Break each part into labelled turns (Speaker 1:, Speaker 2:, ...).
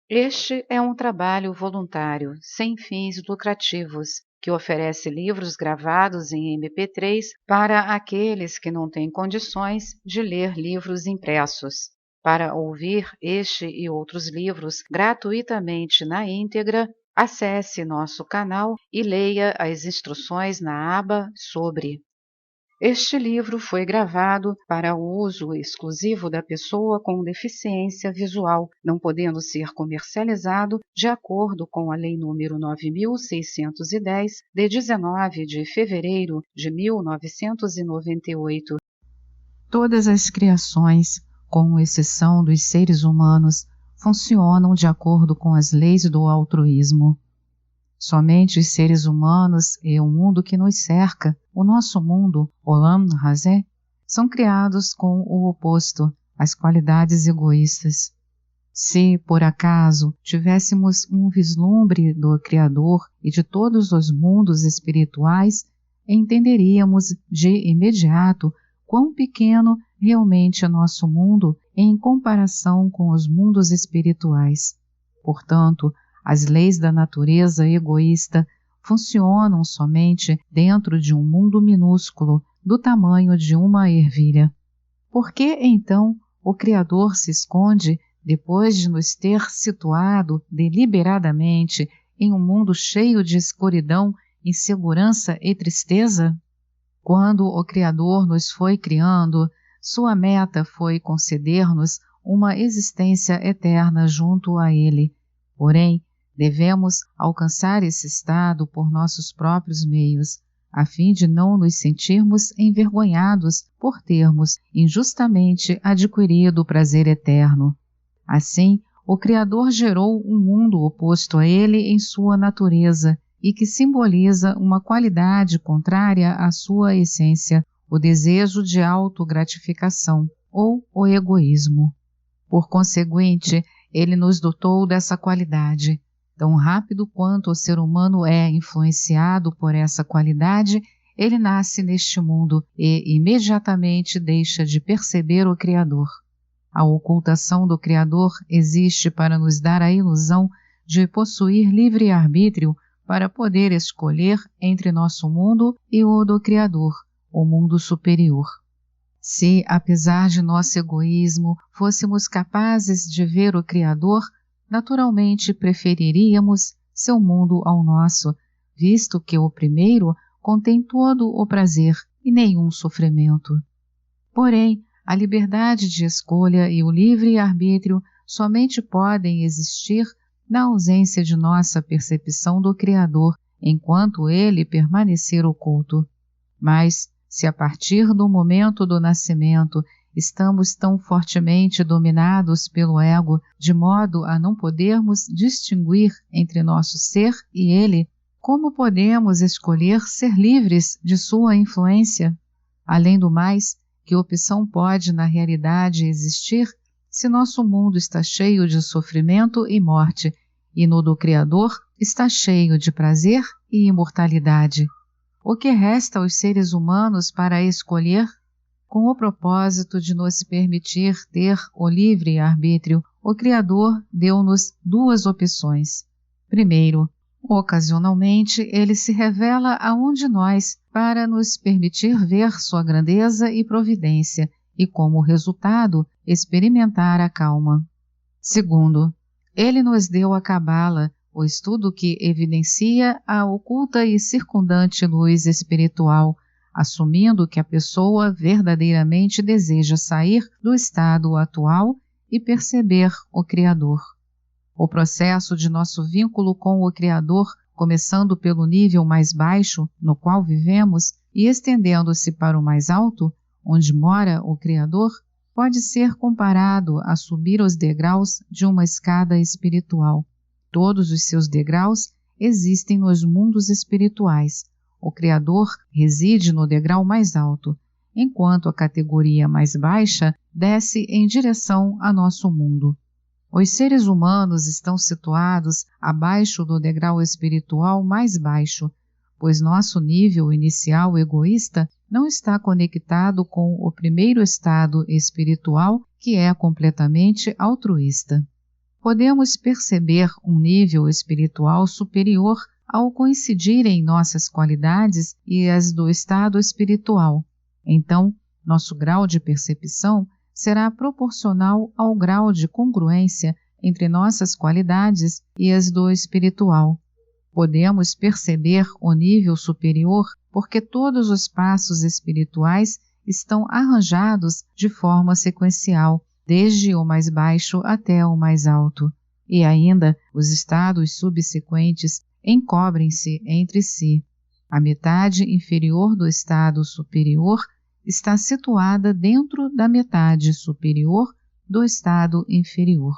Speaker 1: Este é um trabalho voluntário, sem fins lucrativos, que oferece livros gravados em MP3 para aqueles que não têm condições de ler livros impressos. Para ouvir este e outros livros gratuitamente na íntegra, acesse nosso canal e leia as instruções na aba Sobre. Este livro foi gravado para o uso exclusivo da pessoa com deficiência visual, não podendo ser comercializado de acordo com a Lei nº 9.610, de 19 de fevereiro de 1998.
Speaker 2: Todas as criações, com exceção dos seres humanos, funcionam de acordo com as leis do altruísmo. Somente os seres humanos e o mundo que nos cerca, o nosso mundo, Olam Hazé, são criados com o oposto, as qualidades egoístas. Se, por acaso, tivéssemos um vislumbre do Criador e de todos os mundos espirituais, entenderíamos de imediato quão pequeno realmente é nosso mundo em comparação com os mundos espirituais. Portanto, as leis da natureza egoísta funcionam somente dentro de um mundo minúsculo, do tamanho de uma ervilha. Por que, então, o Criador se esconde depois de nos ter situado deliberadamente em um mundo cheio de escuridão, insegurança e tristeza? Quando o Criador nos foi criando, sua meta foi conceder-nos uma existência eterna junto a Ele. Porém, devemos alcançar esse estado por nossos próprios meios, a fim de não nos sentirmos envergonhados por termos injustamente adquirido o prazer eterno. Assim, o Criador gerou um mundo oposto a ele em sua natureza e que simboliza uma qualidade contrária à sua essência, o desejo de autogratificação ou o egoísmo. Por conseguinte, ele nos dotou dessa qualidade. Tão rápido quanto o ser humano é influenciado por essa qualidade, ele nasce neste mundo e imediatamente deixa de perceber o Criador. A ocultação do Criador existe para nos dar a ilusão de possuir livre-arbítrio para poder escolher entre nosso mundo e o do Criador, o mundo superior. Se, apesar de nosso egoísmo, fôssemos capazes de ver o Criador, naturalmente preferiríamos seu mundo ao nosso, visto que o primeiro contém todo o prazer e nenhum sofrimento. Porém, a liberdade de escolha e o livre-arbítrio somente podem existir na ausência de nossa percepção do Criador, enquanto ele permanecer oculto. Mas, se a partir do momento do nascimento estamos tão fortemente dominados pelo ego, de modo a não podermos distinguir entre nosso ser e ele, como podemos escolher ser livres de sua influência? Além do mais, que opção pode na realidade existir se nosso mundo está cheio de sofrimento e morte, e no do Criador está cheio de prazer e imortalidade? O que resta aos seres humanos para escolher? Com o propósito de nos permitir ter o livre-arbítrio, o Criador deu-nos duas opções. Primeiro, ocasionalmente ele se revela a um de nós para nos permitir ver sua grandeza e providência e, como resultado, experimentar a calma. Segundo, ele nos deu a Cabala, o estudo que evidencia a oculta e circundante luz espiritual, assumindo que a pessoa verdadeiramente deseja sair do estado atual e perceber o Criador. O processo de nosso vínculo com o Criador, começando pelo nível mais baixo no qual vivemos e estendendo-se para o mais alto, onde mora o Criador, pode ser comparado a subir os degraus de uma escada espiritual. Todos os seus degraus existem nos mundos espirituais. O Criador reside no degrau mais alto, enquanto a categoria mais baixa desce em direção a nosso mundo. Os seres humanos estão situados abaixo do degrau espiritual mais baixo, pois nosso nível inicial egoísta não está conectado com o primeiro estado espiritual, que é completamente altruísta. podemos perceber um nível espiritual superior ao coincidirem nossas qualidades e as do estado espiritual. Então, nosso grau de percepção será proporcional ao grau de congruência entre nossas qualidades e as do espiritual. Podemos perceber o nível superior porque todos os passos espirituais estão arranjados de forma sequencial, desde o mais baixo até o mais alto, e ainda os estados subsequentes encobrem-se entre si. A metade inferior do estado superior está situada dentro da metade superior do estado inferior.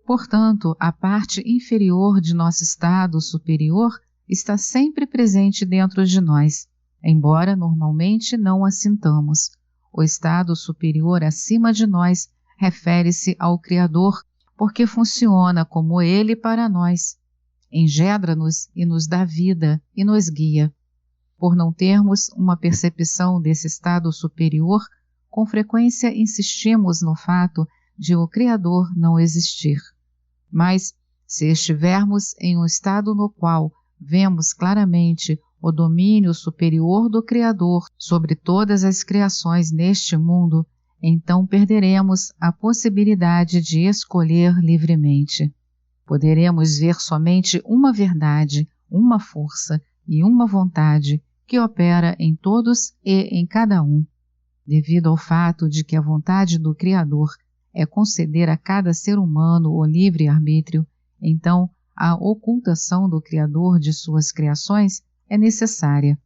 Speaker 2: Portanto, a parte inferior de nosso estado superior está sempre presente dentro de nós, embora normalmente não a sintamos. O estado superior acima de nós refere-se ao Criador, porque funciona como Ele para nós. Engendra-nos e nos dá vida e nos guia. Por não termos uma percepção desse estado superior, com frequência insistimos no fato de o Criador não existir. Mas, se estivermos em um estado no qual vemos claramente o domínio superior do Criador sobre todas as criações neste mundo, então perderemos a possibilidade de escolher livremente. Poderemos ver somente uma verdade, uma força e uma vontade que opera em todos e em cada um. Devido ao fato de que a vontade do Criador é conceder a cada ser humano o livre-arbítrio, então a ocultação do Criador de suas criações é necessária.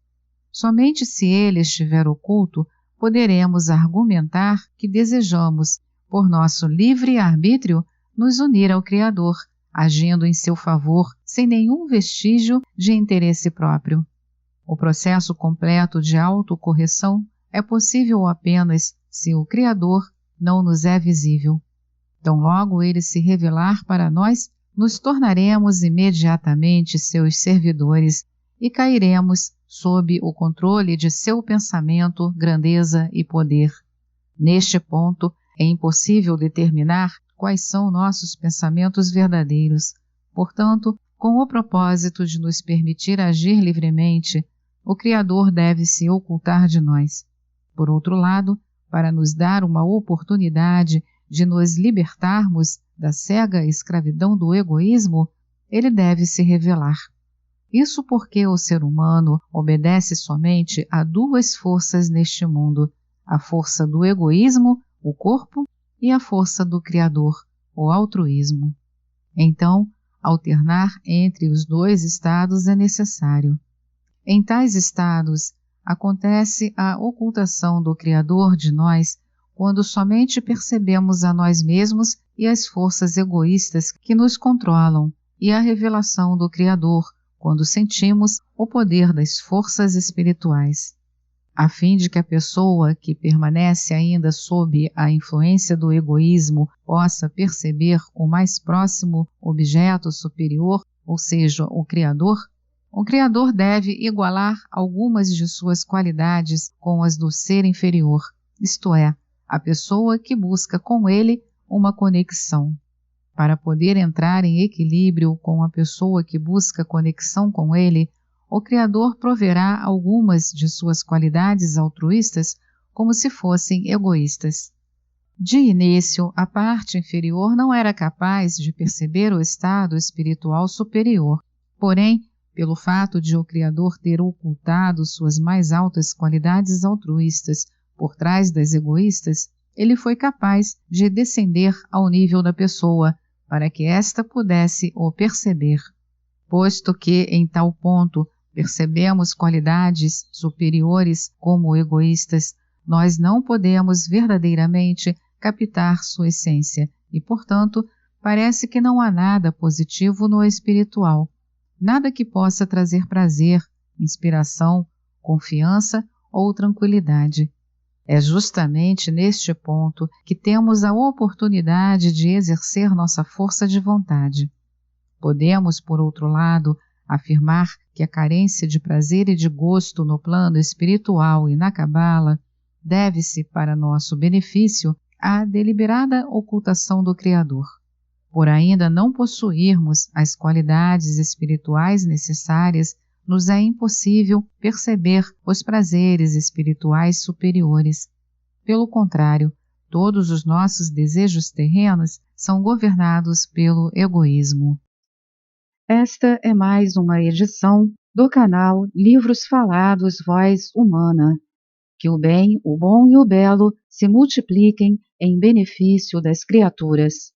Speaker 2: Somente se ele estiver oculto, poderemos argumentar que desejamos, por nosso livre-arbítrio, nos unir ao Criador, agindo em seu favor sem nenhum vestígio de interesse próprio. O processo completo de autocorreção é possível apenas se o Criador não nos é visível. Tão logo ele se revelar para nós, nos tornaremos imediatamente seus servidores e cairemos sob o controle de seu pensamento, grandeza e poder. Neste ponto, é impossível determinar quais são nossos pensamentos verdadeiros. Portanto, com o propósito de nos permitir agir livremente, o Criador deve se ocultar de nós. Por outro lado, para nos dar uma oportunidade de nos libertarmos da cega escravidão do egoísmo, ele deve se revelar. Isso porque o ser humano obedece somente a duas forças neste mundo, a força do egoísmo, o corpo, e a força do Criador, o altruísmo. Então, alternar entre os dois estados é necessário. Em tais estados, acontece a ocultação do Criador de nós quando somente percebemos a nós mesmos e as forças egoístas que nos controlam, e a revelação do Criador quando sentimos o poder das forças espirituais. A fim de que a pessoa que permanece ainda sob a influência do egoísmo possa perceber o mais próximo objeto superior, ou seja, o Criador deve igualar algumas de suas qualidades com as do ser inferior, isto é, a pessoa que busca com ele uma conexão. Para poder entrar em equilíbrio com a pessoa que busca conexão com ele, o Criador proverá algumas de suas qualidades altruístas como se fossem egoístas. De início, a parte inferior não era capaz de perceber o estado espiritual superior, porém, pelo fato de o Criador ter ocultado suas mais altas qualidades altruístas por trás das egoístas, ele foi capaz de descender ao nível da pessoa, para que ésta pudesse o perceber. Posto que, em tal ponto, percebemos qualidades superiores como egoístas, nós não podemos verdadeiramente captar sua essência e, portanto, parece que não há nada positivo no espiritual, nada que possa trazer prazer, inspiração, confiança ou tranquilidade. É justamente neste ponto que temos a oportunidade de exercer nossa força de vontade. Podemos, por outro lado, afirmar que a carência de prazer e de gosto no plano espiritual e na Cabala deve-se, para nosso benefício, à deliberada ocultação do Criador. Por ainda não possuirmos as qualidades espirituais necessárias, nos é impossível perceber os prazeres espirituais superiores. Pelo contrário, todos os nossos desejos terrenos são governados pelo egoísmo.
Speaker 1: Esta é mais uma edição do canal Livros Falados Voz Humana. Que o bem, o bom e o belo se multipliquem em benefício das criaturas.